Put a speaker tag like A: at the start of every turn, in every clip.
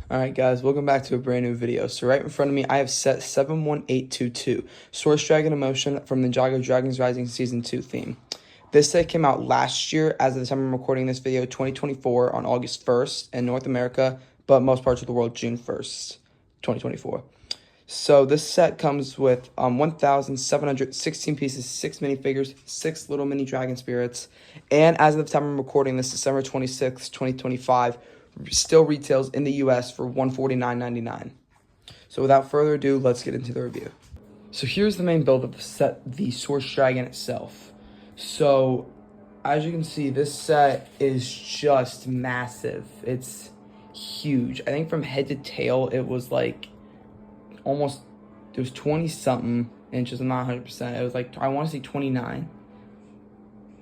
A: Alright guys, welcome back to a brand new video. So right in front of me, I have set 71822, Source Dragon Emotion from Ninjago Dragons Rising Season 2 theme. This set came out last year, as of the time I'm recording this video, 2024, on August 1st in North America, but most parts of the world, June 1st, 2024. So this set comes with 1,716 pieces, 6 minifigures, 6 little mini dragon spirits, and as of the time I'm recording this, December 26th, 2025, still retails in the US for $149.99. So without further ado, let's get into the review. So here's the main build of the set, the Source Dragon itself. So as you can see, this set is just massive. It's huge. I think from head to tail, it was like almost, it was 20 something inches. I'm not 100%. It was like, I want to say 29.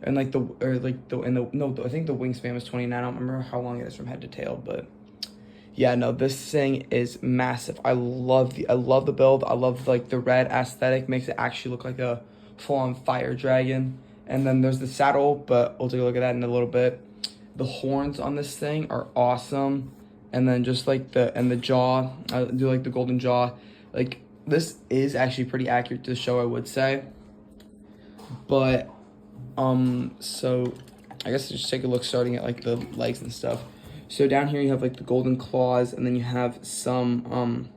A: And like no, I think the wingspan was 29. I don't remember how long it is from head to tail, but yeah, no, this thing is massive. I love the build. I love like the red aesthetic, makes it actually look like a full-on fire dragon. And then there's the saddle, but we'll take a look at that in a little bit. The horns on this thing are awesome. And then just like the jaw, I do like the golden jaw. Like this is actually pretty accurate to the show, I would say. But so I guess just take a look starting at like the legs and stuff. So down here you have like the golden claws, and then you have some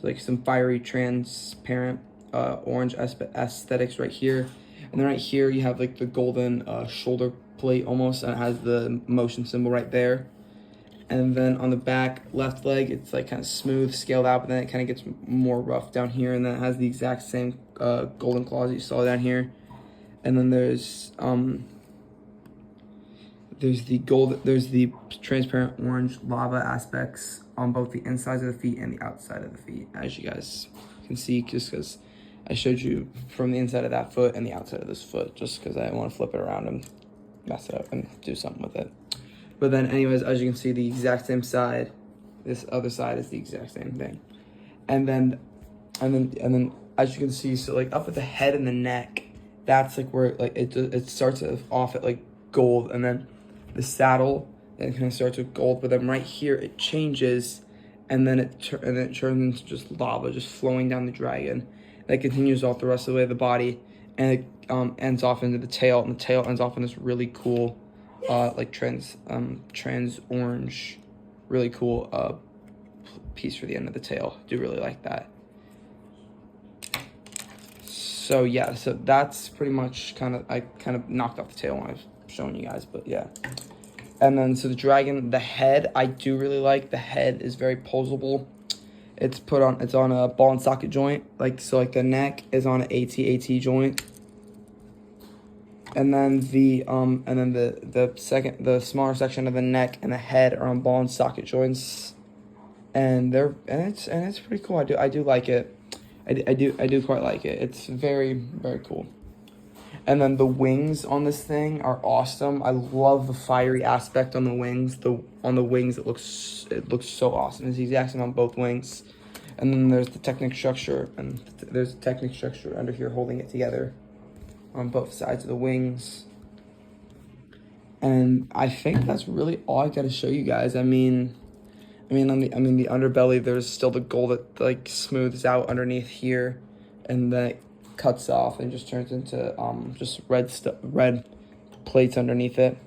A: like some fiery transparent orange aesthetics right here. And then right here you have like the golden shoulder plate almost, and it has the motion symbol right there. And then on the back left leg, it's like kind of smooth, scaled out, but then it kind of gets more rough down here, and then it has the exact same golden claws that you saw down here. And then there's the transparent orange lava aspects on both the insides of the feet and the outside of the feet, as you guys can see, just because I showed you from the inside of that foot and the outside of this foot, just because I want to flip it around and mess it up and do something with it. But then anyways, as you can see, the exact same side, this other side is the exact same thing. And then as you can see, so like up at the head and the neck, that's like where like it starts off at like gold, and then the saddle then kind of starts with gold, but then right here it changes, and then it turns into just lava just flowing down the dragon. That continues off the rest of the way of the body, and it ends off into the tail, and the tail ends off in this really cool like trans orange, really cool piece for the end of the tail. Do really like that. So yeah, so that's pretty much I kind of knocked off the tail when I was showing you guys, but yeah. And then so the dragon, the head, I do really like. The head is very posable. It's on a ball and socket joint, like so. Like the neck is on an AT joint, and then the smaller section of the neck and the head are on ball and socket joints, and it's pretty cool. I do like it. I do quite like it. It's very, very cool. And then the wings on this thing are awesome. I love the fiery aspect on the wings. On the wings, it looks so awesome. It's the exact same on both wings. And then there's the Technic structure, and there's a Technic structure under here holding it together on both sides of the wings. And I think that's really all I gotta show you guys. I mean, on the underbelly, there's still the gold that like smooths out underneath here, and then it cuts off and just turns into just red plates underneath it.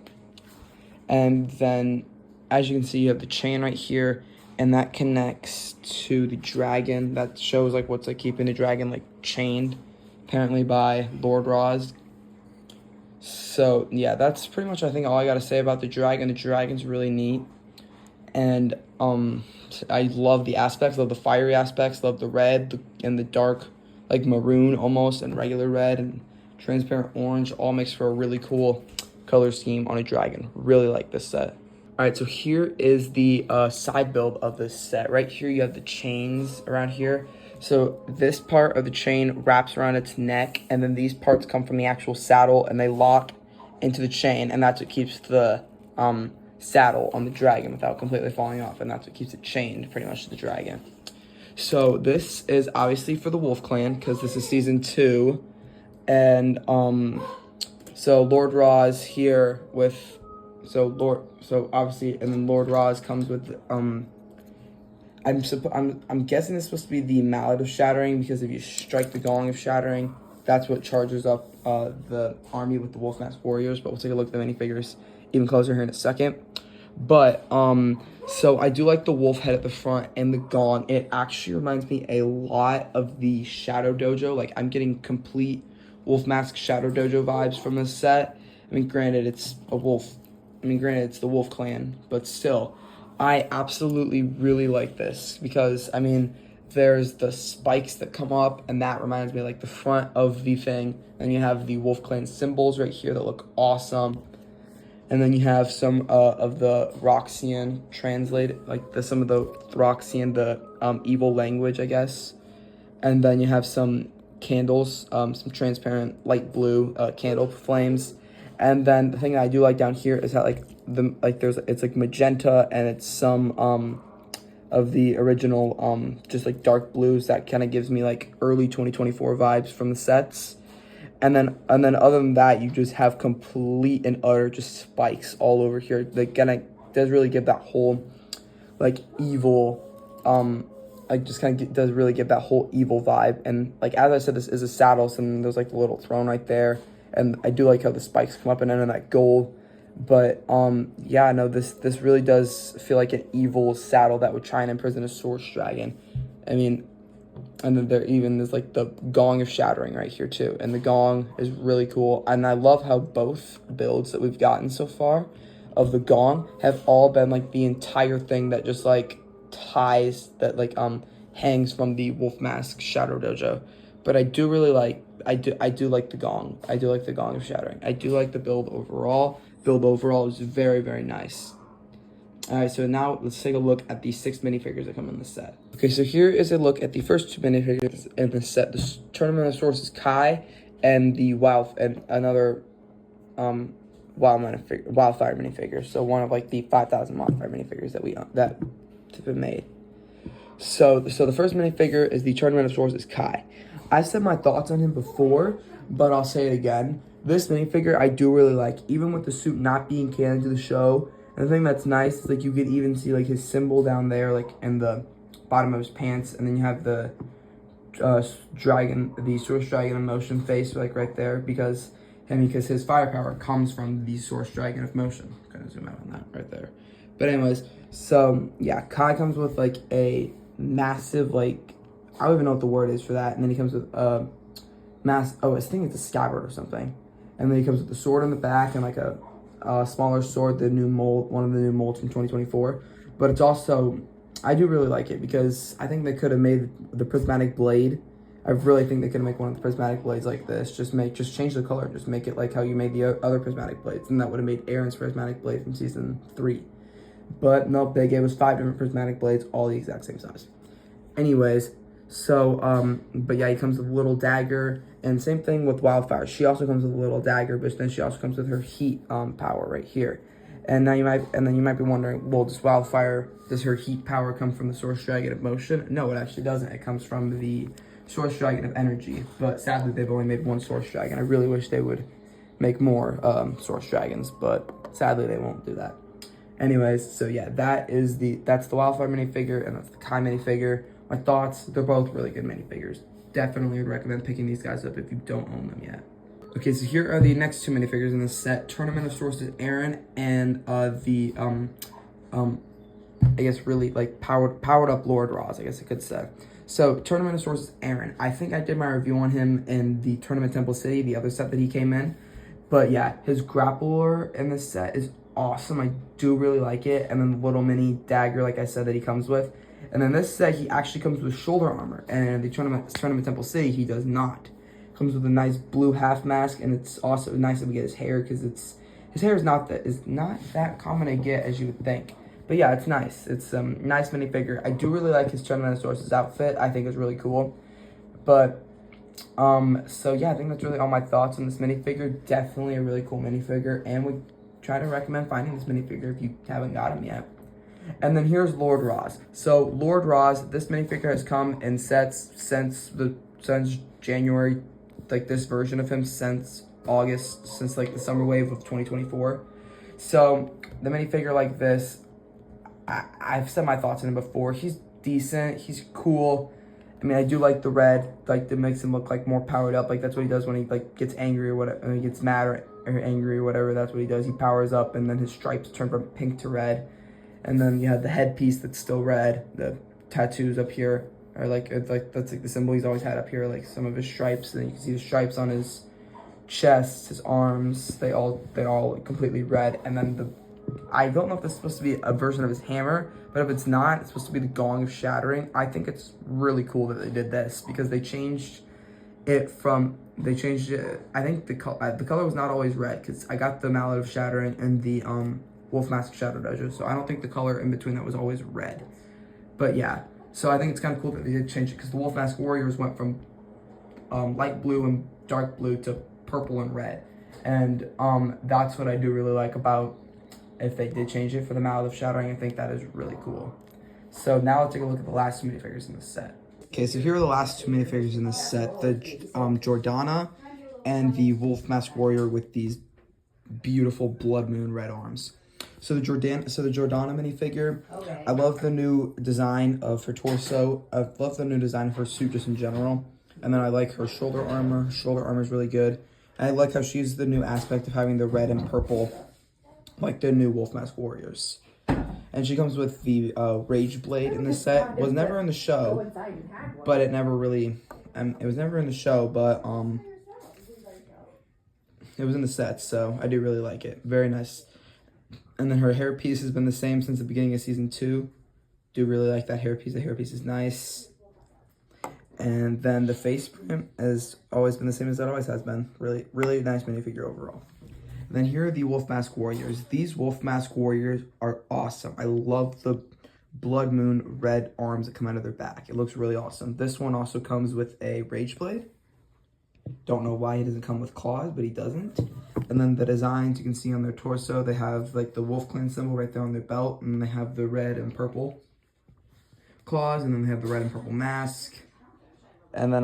A: And then, as you can see, you have the chain right here, and that connects to the dragon. That shows like what's like keeping the dragon like chained, apparently by Lord Roz. So yeah, that's pretty much I think all I gotta say about the dragon. The dragon's really neat. And I love the aspects, love the fiery aspects, love the red and the dark, like maroon almost, and regular red and transparent orange, all makes for a really cool color scheme on a dragon. Really like this set. All right, so here is the side build of this set. Right here you have the chains around here. So this part of the chain wraps around its neck, and then these parts come from the actual saddle, and they lock into the chain, and that's what keeps the saddle on the dragon without completely falling off, and that's what keeps it chained pretty much to the dragon. So this is obviously for the Wolf Clan, because this is season 2, and so Lord Roz here with So obviously, and then Lord Roz comes with I'm guessing this is supposed to be the Mallet of Shattering, because if you strike the Gong of Shattering, that's what charges up the army with the Wolf Mask Warriors. But we'll take a look at the minifigures even closer here in a second. But so I do like the wolf head at the front and the gong. It actually reminds me a lot of the Shadow Dojo. Like, I'm getting complete Wolf Mask Shadow Dojo vibes from this set. I mean, granted, it's a wolf. I mean, granted, it's the Wolf Clan, but still, I absolutely really like this because, I mean, there's the spikes that come up, and that reminds me of, like, the front of the thing. And you have the Wolf Clan symbols right here that look awesome. And then you have some of the Roxian translated, like some of the Roxian, the evil language, I guess. And then you have some candles, some transparent light blue candle flames. And then the thing that I do like down here is that it's like magenta, and it's some of the original just like dark blues that kind of gives me like early 2024 vibes from the sets. And then other than that, you just have complete and utter just spikes all over here. Like, kind of does really give that whole like evil like just kind of does really give that whole evil vibe. And like, as I said, this is a saddle, so then there's like the little throne right there. And I do like how the spikes come up and under that gold. But yeah, no, this really does feel like an evil saddle that would try and imprison a Source Dragon. I mean, and then there's like the Gong of Shattering right here too. And the Gong is really cool. And I love how both builds that we've gotten so far of the Gong have all been like the entire thing that just like ties, that like hangs from the Wolf Mask Shadow Dojo. But I do really like, I do like the Gong. I do like the Gong of Shattering. I do like the build overall. Build overall is very, very nice. Alright, so now let's take a look at the 6 minifigures that come in the set. Okay, so here is a look at the first 2 minifigures in the set. The Tournament of Sources Kai and the another Wildfire minifigure. So one of like the 5,000 Wildfire minifigures that have been made. So the first minifigure is the Tournament of Sources Kai. I said my thoughts on him before, but I'll say it again. This minifigure I do really like, even with the suit not being canon to the show. And the thing that's nice is like you could even see like his symbol down there, like in the bottom of his pants, and then you have the dragon, the Source Dragon of Motion face like right there, because his firepower comes from the Source Dragon of Motion. Kind of zoom out on that right there. But anyways, so yeah, Kai comes with like a massive, like, I don't even know what the word is for that, and then he comes with I think it's a scabbard or something, and then he comes with the sword on the back and like a smaller sword, the new mold, one of the new molds from 2024. But it's also, I do really like it because I think they could have made the prismatic blade. I really think they could have made one of the prismatic blades like this. Just change the color, just make it like how you made the other prismatic blades, and that would have made Aaron's prismatic blade from season 3. But nope, they gave us 5 different prismatic blades, all the exact same size. Anyways, so but yeah, he comes with a little dagger. And same thing with Wildfire. She also comes with a little dagger, but then she also comes with her heat power right here. And now you might be wondering, well, does her heat power come from the Source Dragon of Motion? No, it actually doesn't. It comes from the Source Dragon of Energy. But sadly, they've only made one Source Dragon. I really wish they would make more Source Dragons, but sadly they won't do that. Anyways, so yeah, that's the Wildfire minifigure, and that's the Kai minifigure. My thoughts, they're both really good minifigures. Definitely would recommend picking these guys up if you don't own them yet. Okay, so here are the next 2 minifigures in the set: Tournament of Sources Aaron and the I guess really like powered up Lord Roz, I guess I could say. So Tournament of Sources Aaron, I think I did my review on him in the Tournament Temple City, the other set that he came in. But yeah, his grappler in this set is awesome. I do really like it. And then the little mini dagger, like I said, that he comes with. And then this set, he actually comes with shoulder armor. And in the Tournament Temple City, he does not. Comes with a nice blue half mask, and it's also nice that we get his hair, because his hair is not that common to get as you would think. But yeah, it's nice. It's nice minifigure. I do really like his Tournament of Sources outfit. I think it's really cool. But so yeah, I think that's really all my thoughts on this minifigure. Definitely a really cool minifigure, and we try to recommend finding this minifigure if you haven't got him yet. And then here's Lord Roz. So Lord Roz, this minifigure has come in sets since January, like this version of him since August, since like the summer wave of 2024. So the minifigure like this, I've said my thoughts on him before. He's decent. He's cool. I mean, I do like the red, like, that makes him look, like, more powered up. Like, that's what he does when he, like, gets angry or whatever, when he gets mad or angry or whatever. That's what he does. He powers up, and then his stripes turn from pink to red. And then you have the headpiece that's still red. The tattoos up here are, like, it's like, that's, like, the symbol he's always had up here, like, some of his stripes. And then you can see the stripes on his chest, his arms. They all completely red. And then I don't know if this is supposed to be a version of his hammer, but if it's not, it's supposed to be the Gong of Shattering. I think it's really cool that they did this because they changed it. I think the color was not always red because I got the Mallet of Shattering and the Wolf Mask Shadow Dojo, so I don't think the color in between that was always red. But yeah, so I think it's kind of cool that they did change it because the Wolf Mask Warriors went from light blue and dark blue to purple and red, and that's what I do really like about if they did change it for the Mallet of Shattering. I think that is really cool. So now let's take a look at the last two minifigures in the set. Okay, so here are the last two minifigures in the set, the Jordana and the Wolf Mask Warrior with these beautiful blood moon red arms. So the Jordana minifigure, I love the new design of her torso. I love the new design of her suit just in general. And then I like her shoulder armor. Her shoulder armor is really good. And I like how she's the new aspect of having the red and purple, like the new Wolf Mask Warriors. And she comes with the Rage Blade in the set. Was never in the show, but it never really, it was never in the show, but it was in the set, so I do really like it. Very nice. And then her hairpiece has been the same since the beginning of season 2. Do really like that hairpiece. The hairpiece is nice. And then the face print has always been the same as it always has been. Really, really nice minifigure overall. And then here are the Wolf Mask Warriors. These Wolf Mask Warriors are awesome. I love the blood moon red arms that come out of their back. It looks really awesome. This one also comes with a Rage Blade. Don't know why he doesn't come with claws, but he doesn't. And then the designs you can see on their torso, they have like the Wolf Clan symbol right there on their belt, and they have the red and purple claws, and then they have the red and purple mask. And then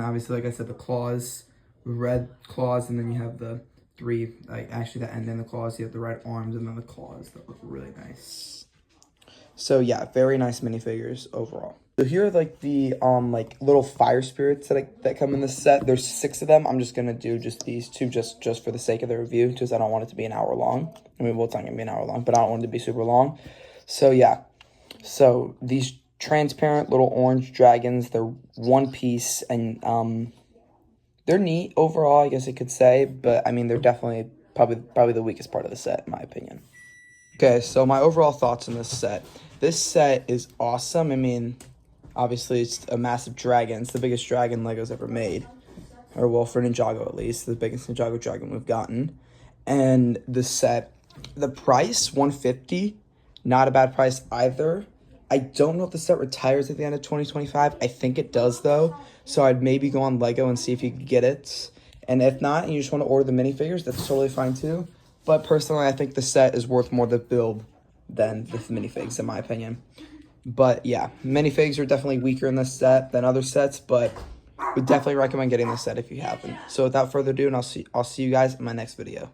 A: obviously, like I said, the claws, red claws, and then you have the three, like actually that end in the claws, you have the red arms and then the claws that look really nice. So yeah, very nice minifigures overall. So here are like the like little fire spirits that come in this set. There's 6 of them. I'm just gonna do just these 2 just for the sake of the review, because I don't want it to be an hour long. I mean, well, it's not gonna be an hour long, but I don't want it to be super long. So yeah, so these transparent little orange dragons, they're one piece, and they're neat overall, I guess I could say, but I mean, they're definitely probably the weakest part of the set, in my opinion. Okay, so my overall thoughts on this set. This set is awesome. I mean, obviously, it's a massive dragon. It's the biggest dragon Lego's ever made. Or, well, for Ninjago, at least. The biggest Ninjago dragon we've gotten. And the set, the price, $150. Not a bad price either. I don't know if the set retires at the end of 2025. I think it does, though. So I'd maybe go on Lego and see if you could get it. And if not, and you just want to order the minifigures, that's totally fine, too. But personally, I think the set is worth more the build than the minifigs, in my opinion. But yeah, minifigs are definitely weaker in this set than other sets, but we definitely recommend getting this set if you haven't. So without further ado, and I'll see you guys in my next video.